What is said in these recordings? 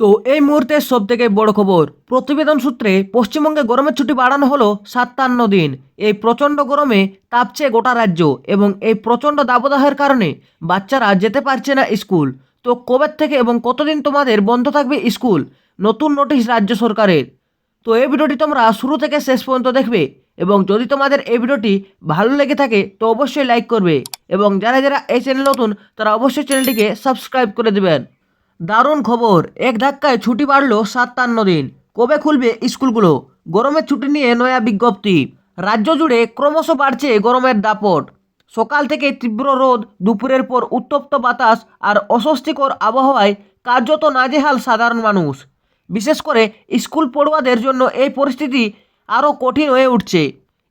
তো এই মুহূর্তের সবথেকে বড় খবর, প্রতিবেদন সূত্রে পশ্চিমবঙ্গে গরমের ছুটি বাড়ানো হলো 57 দিন। এই প্রচণ্ড গরমে তাপছে গোটা রাজ্য এবং এই প্রচণ্ড দাবদাহের কারণে বাচ্চারা যেতে পারছে না স্কুল। তো কবে থেকে এবং কতদিন তোমাদের বন্ধ থাকবে স্কুল, নতুন নোটিশ রাজ্য সরকারের। তো এই ভিডিওটি তোমরা শুরু থেকে শেষ পর্যন্ত দেখবে এবং যদি তোমাদের এই ভিডিওটি ভালো লেগে থাকে তো অবশ্যই লাইক করবে এবং যারা যারা এই চ্যানেল নতুন তারা অবশ্যই চ্যানেলটিকে সাবস্ক্রাইব করে দেবেন। দারুণ খবর, এক ধাক্কায় ছুটি বাড়লো 57 দিন। কবে খুলবে স্কুলগুলো, গরমের ছুটি নিয়ে নয়া বিজ্ঞপ্তি। রাজ্য জুড়ে ক্রমশ বাড়ছে গরমের দাপট। সকাল থেকে তীব্র রোদ, দুপুরের পর উত্তপ্ত বাতাস আর অস্বস্তিকর আবহাওয়ায় কার্যত নাজেহাল সাধারণ মানুষ। বিশেষ করে স্কুল পড়ুয়াদের জন্য এই পরিস্থিতি আরও কঠিন হয়ে উঠছে।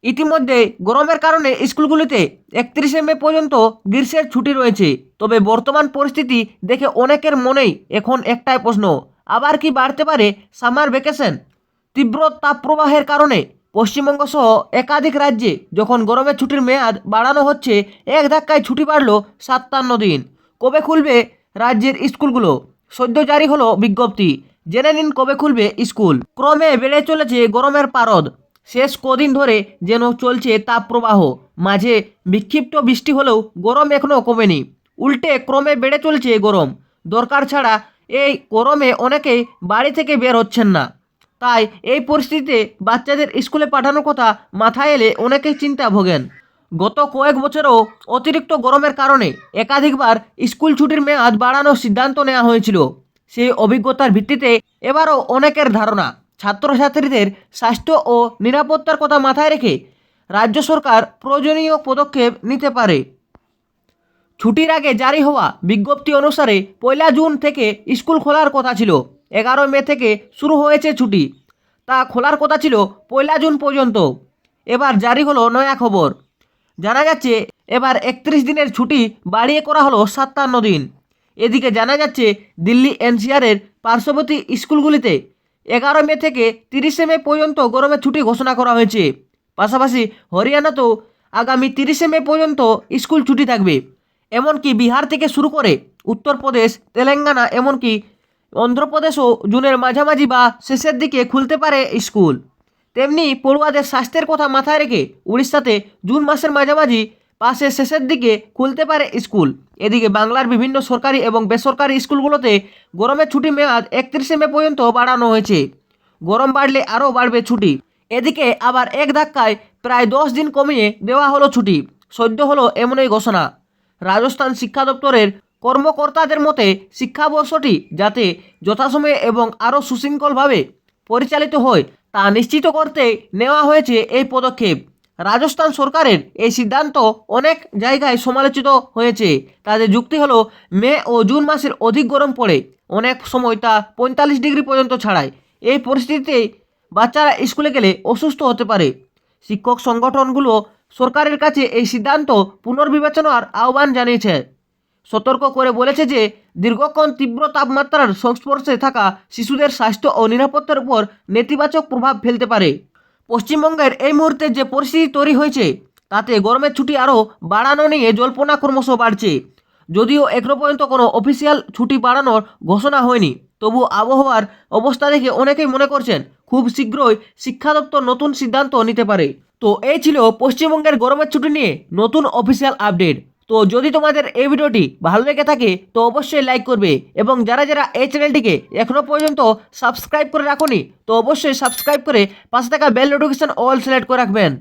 ইতিমধ্যে গরমের কারণে স্কুলগুলিতে 31শে মে পর্যন্ত গ্রীষ্মের ছুটি রয়েছে। তবে বর্তমান পরিস্থিতি দেখে অনেকের মনেই এখন একটাই প্রশ্ন, আবার কি বাড়তে পারে সামার ভ্যাকেশন। তীব্র তাপপ্রবাহের কারণে পশ্চিমবঙ্গ সহ একাধিক রাজ্যে যখন গরমের ছুটির মেয়াদ বাড়ানো হচ্ছে, এক ধাক্কায় ছুটি বাড়ল 57 দিন। কবে খুলবে রাজ্যের স্কুলগুলো, সদ্য জারি হলো বিজ্ঞপ্তি। জেনে নিন কবে খুলবে স্কুল। ক্রমে বেড়ে চলেছে গরমের পারদ। শেষ কদিন ধরে যেন চলছে তাপপ্রবাহ। মাঝে বিক্ষিপ্ত বৃষ্টি হলেও গরম এখনও কমেনি, উল্টে ক্রমে বেড়ে চলছে গরম। দরকার ছাড়া এই গরমে অনেকেই বাড়ি থেকে বের হচ্ছেন না। তাই এই পরিস্থিতিতে বাচ্চাদের স্কুলে পাঠানোর কথা মাথায় এলে অনেকেই চিন্তা ভোগেন। গত কয়েক বছরেও অতিরিক্ত গরমের কারণে একাধিকবার স্কুল ছুটির মেয়াদ বাড়ানোর সিদ্ধান্ত নেওয়া হয়েছিল। সেই অভিজ্ঞতার ভিত্তিতে এবারও অনেকের ধারণা, ছাত্রছাত্রীদের স্বাস্থ্য ও নিরাপত্তার কথা মাথায় রেখে রাজ্য সরকার প্রয়োজনীয় পদক্ষেপ নিতে পারে। ছুটির আগে জারি হওয়া বিজ্ঞপ্তি অনুসারে 1 জুন থেকে স্কুল খোলার কথা ছিল। 11 মে থেকে শুরু হয়েছে ছুটি, তা খোলার কথা ছিল 1 জুন পর্যন্ত। এবার জারি হলো নয়া খবর। জানা যাচ্ছে এবার 31 দিনের ছুটি বাড়িয়ে করা হলো 57 দিন। এদিকে জানা যাচ্ছে দিল্লি এনসিআরের পার্শ্ববর্তী স্কুলগুলিতে 11 মে থেকে 30শে মে পর্যন্ত গরমের ছুটি ঘোষণা করা হয়েছে। পাশাপাশি হরিয়ানাতেও আগামী 30শে মে পর্যন্ত স্কুল ছুটি থাকবে। এমনকি বিহার থেকে শুরু করে উত্তরপ্রদেশ, তেলেঙ্গানা, এমনকি অন্ধ্রপ্রদেশও জুনের মাঝামাঝি বা শেষের দিকে খুলতে পারে স্কুল। তেমনি পড়ুয়াদের স্বাস্থ্যের কথা মাথায় রেখে উড়িষ্যাতে জুন মাসের মাঝামাঝি পাশে শেষের দিকে খুলতে পারে স্কুল। এদিকে বাংলার বিভিন্ন সরকারি এবং বেসরকারি স্কুলগুলোতে গরমের ছুটি মেয়াদ 31শে মে পর্যন্ত বাড়ানো হয়েছে। গরম বাড়লে আরও বাড়বে ছুটি। এদিকে আবার এক ধাক্কায় প্রায় 10 দিন কমিয়ে দেওয়া হলো ছুটি। সদ্য হলো এমনই ঘোষণা। রাজস্থান শিক্ষা দপ্তরের কর্মকর্তাদের মতে শিক্ষাবর্ষটি যাতে যথাসময়ে এবং আরও সুশৃঙ্খলভাবে পরিচালিত হয় তা নিশ্চিত করতে নেওয়া হয়েছে এই পদক্ষেপ। রাজস্থান সরকারের এই সিদ্ধান্ত অনেক জায়গায় সমালোচিত হয়েছে। তাদের যুক্তি হলো, মে ও জুন মাসের অধিক গরম পড়ে, অনেক সময় তা 45 ডিগ্রি পর্যন্ত ছাড়ায়। এই পরিস্থিতিতে বাচ্চারা স্কুলে গেলে অসুস্থ হতে পারে। শিক্ষক সংগঠনগুলো সরকারের কাছে এই সিদ্ধান্ত পুনর্বিবেচনার আহ্বান জানিয়েছে। সতর্ক করে বলেছে যে দীর্ঘক্ষণ তীব্র তাপমাত্রার সংস্পর্শে থাকা শিশুদের স্বাস্থ্য ও নিরাপত্তার উপর নেতিবাচক প্রভাব ফেলতে পারে। পশ্চিমবঙ্গের এই মুহূর্তে যে পরিস্থিতি তৈরি হয়েছে তাতে গরমের ছুটি আরও বাড়ানো নিয়ে জল্পনা ক্রমশ বাড়ছে। যদিও এখনো পর্যন্ত কোনো অফিসিয়াল ছুটি বাড়ানোর ঘোষণা হয়নি, তবু আবহাওয়ার অবস্থা দেখে অনেকেই মনে করছেন খুব শীঘ্রই শিক্ষা দপ্তর নতুন সিদ্ধান্ত নিতে পারে। তো এই ছিল পশ্চিমবঙ্গের গরমের ছুটি নিয়ে নতুন অফিসিয়াল আপডেট। তো যদি তোমাদের এই ভিডিওটি ভালো লেগে থাকে তো অবশ্যই লাইক করবে এবং যারা যারা এই চ্যানেলটিকে এখনও পর্যন্ত সাবস্ক্রাইব করে রাখোনি তো অবশ্যই সাবস্ক্রাইব করে পাশে থাকা বেল নোটিফিকেশন অল সিলেক্ট করে রাখবেন।